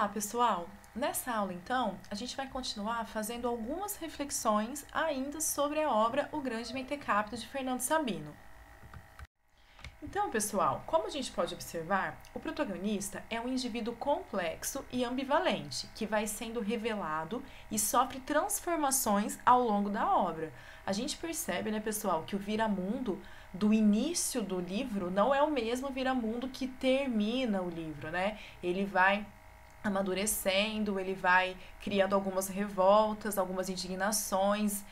Olá, pessoal! Nessa aula, então, a gente vai continuar fazendo algumas reflexões ainda sobre a obra O Grande Mentecapto de Fernando Sabino. Então, pessoal, como a gente pode observar, o protagonista é um indivíduo complexo e ambivalente, que vai sendo revelado e sofre transformações ao longo da obra. A gente percebe, né, pessoal, que o viramundo do início do livro não é o mesmo viramundo que termina o livro, né? Ele vai amadurecendo, ele vai criando algumas revoltas, algumas indignações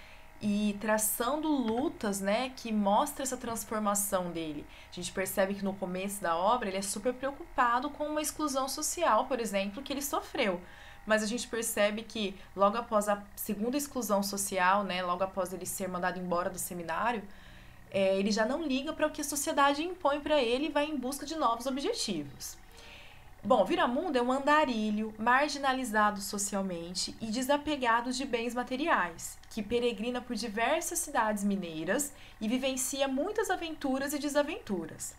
e traçando lutas, né, que mostra essa transformação dele. A gente percebe que no começo da obra ele é super preocupado com uma exclusão social, por exemplo, que ele sofreu. Mas a gente percebe que logo após a segunda exclusão social, né, logo após ele ser mandado embora do seminário, ele já não liga para o que a sociedade impõe para ele e vai em busca de novos objetivos. Bom, Viramundo é um andarilho, marginalizado socialmente e desapegado de bens materiais, que peregrina por diversas cidades mineiras e vivencia muitas aventuras e desaventuras.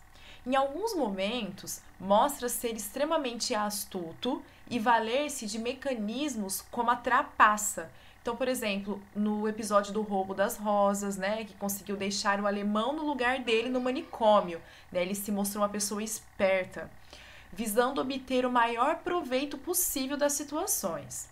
Em alguns momentos, mostra ser extremamente astuto e valer-se de mecanismos como a trapaça. Então, por exemplo, no episódio do roubo das rosas, né, que conseguiu deixar o alemão no lugar dele no manicômio, né, ele se mostrou uma pessoa esperta, visando obter o maior proveito possível das situações.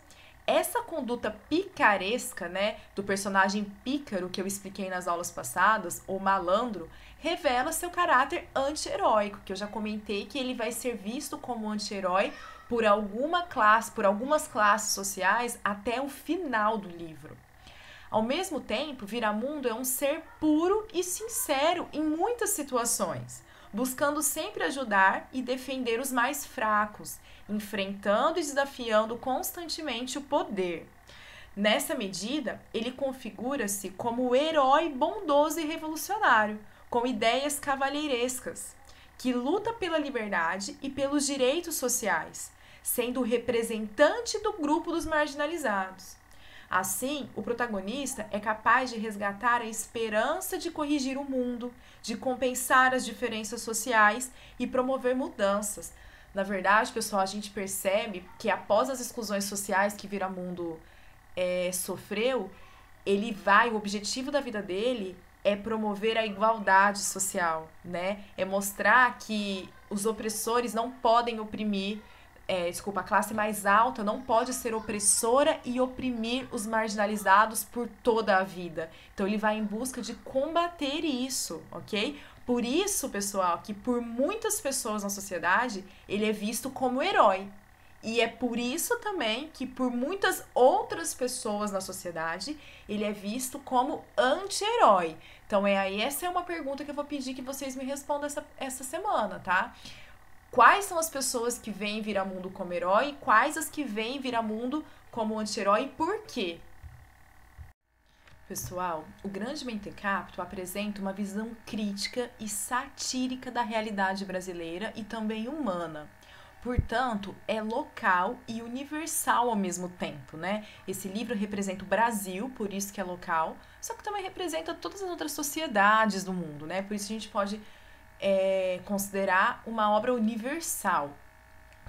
Essa conduta picaresca, né, do personagem pícaro que eu expliquei nas aulas passadas, ou malandro, revela seu caráter anti-heróico, que eu já comentei que ele vai ser visto como anti-herói por algumas classes sociais até o final do livro. Ao mesmo tempo, Viramundo é um ser puro e sincero em muitas situações, buscando sempre ajudar e defender os mais fracos, enfrentando e desafiando constantemente o poder. Nessa medida, ele configura-se como o herói bondoso e revolucionário, com ideias cavalheirescas, que luta pela liberdade e pelos direitos sociais, sendo o representante do grupo dos marginalizados. Assim, o protagonista é capaz de resgatar a esperança de corrigir o mundo, de compensar as diferenças sociais e promover mudanças. Na verdade, pessoal, a gente percebe que após as exclusões sociais que Viramundo sofreu, o objetivo da vida dele é promover a igualdade social, né? É mostrar que os opressores não podem oprimir, a classe mais alta não pode ser opressora e oprimir os marginalizados por toda a vida. Então ele vai em busca de combater isso, ok? Por isso, pessoal, que por muitas pessoas na sociedade ele é visto como herói. E é por isso também que por muitas outras pessoas na sociedade ele é visto como anti-herói. Então essa é uma pergunta que eu vou pedir que vocês me respondam essa semana, tá? Quais são as pessoas que veem Viramundo como herói e quais as que veem Viramundo como anti-herói e por quê? Pessoal, o Grande Mentecapto apresenta uma visão crítica e satírica da realidade brasileira e também humana. Portanto, é local e universal ao mesmo tempo, né? Esse livro representa o Brasil, por isso que é local, só que também representa todas as outras sociedades do mundo, né? Por isso a gente pode considerar uma obra universal.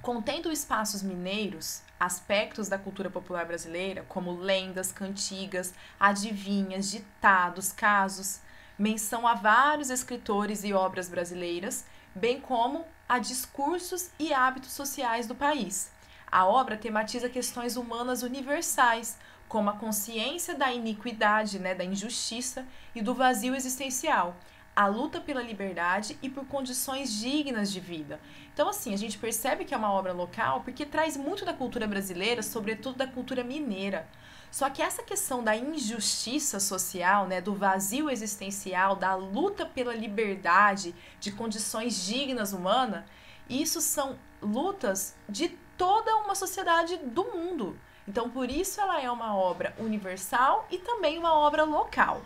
Contendo espaços mineiros, aspectos da cultura popular brasileira, como lendas, cantigas, adivinhas, ditados, casos, menção a vários escritores e obras brasileiras, bem como a discursos e hábitos sociais do país. A obra tematiza questões humanas universais, como a consciência da iniquidade, né, da injustiça e do vazio existencial, a luta pela liberdade e por condições dignas de vida. Então, assim, a gente percebe que é uma obra local porque traz muito da cultura brasileira, sobretudo da cultura mineira. Só que essa questão da injustiça social, né, do vazio existencial, da luta pela liberdade, de condições dignas humanas, isso são lutas de toda uma sociedade do mundo. Então, por isso ela é uma obra universal e também uma obra local.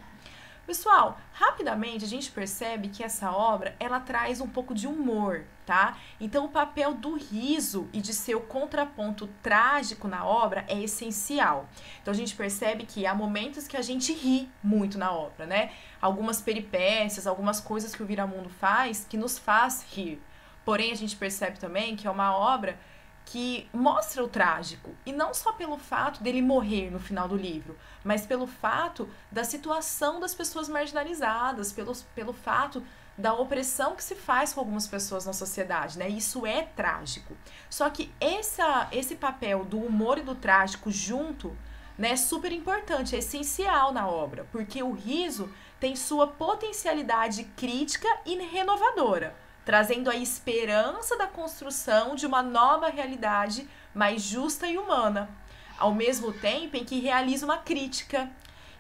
Pessoal, rapidamente a gente percebe que essa obra, ela traz um pouco de humor, tá? Então o papel do riso e de seu contraponto trágico na obra é essencial. Então a gente percebe que há momentos que a gente ri muito na obra, né? Algumas peripécias, algumas coisas que o Viramundo faz que nos faz rir. Porém, a gente percebe também que é uma obra que mostra o trágico, e não só pelo fato dele morrer no final do livro, mas pelo fato da situação das pessoas marginalizadas, pelo fato da opressão que se faz com algumas pessoas na sociedade, né? Isso é trágico. Só que esse papel do humor e do trágico junto, né, é super importante, é essencial na obra, porque o riso tem sua potencialidade crítica e renovadora, trazendo a esperança da construção de uma nova realidade mais justa e humana, ao mesmo tempo em que realiza uma crítica.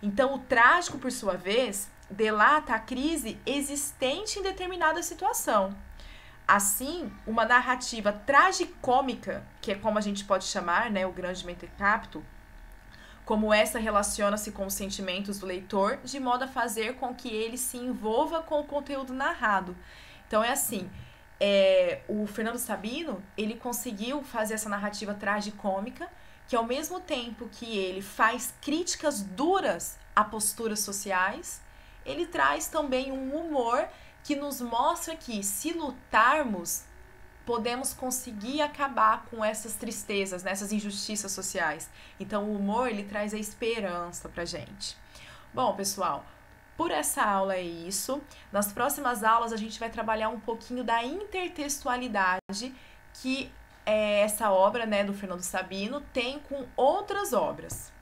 Então, o trágico, por sua vez, delata a crise existente em determinada situação. Assim, uma narrativa tragicômica, que é como a gente pode chamar, né, o grande mentecapto, como essa relaciona-se com os sentimentos do leitor, de modo a fazer com que ele se envolva com o conteúdo narrado. Então é assim, o Fernando Sabino, ele conseguiu fazer essa narrativa tragicômica, que ao mesmo tempo que ele faz críticas duras a posturas sociais, ele traz também um humor que nos mostra que, se lutarmos, podemos conseguir acabar com essas tristezas, né, essas injustiças sociais. Então, o humor, ele traz a esperança pra gente. Bom, pessoal, por essa aula é isso. Nas próximas aulas, a gente vai trabalhar um pouquinho da intertextualidade que essa obra, né, do Fernando Sabino tem com outras obras.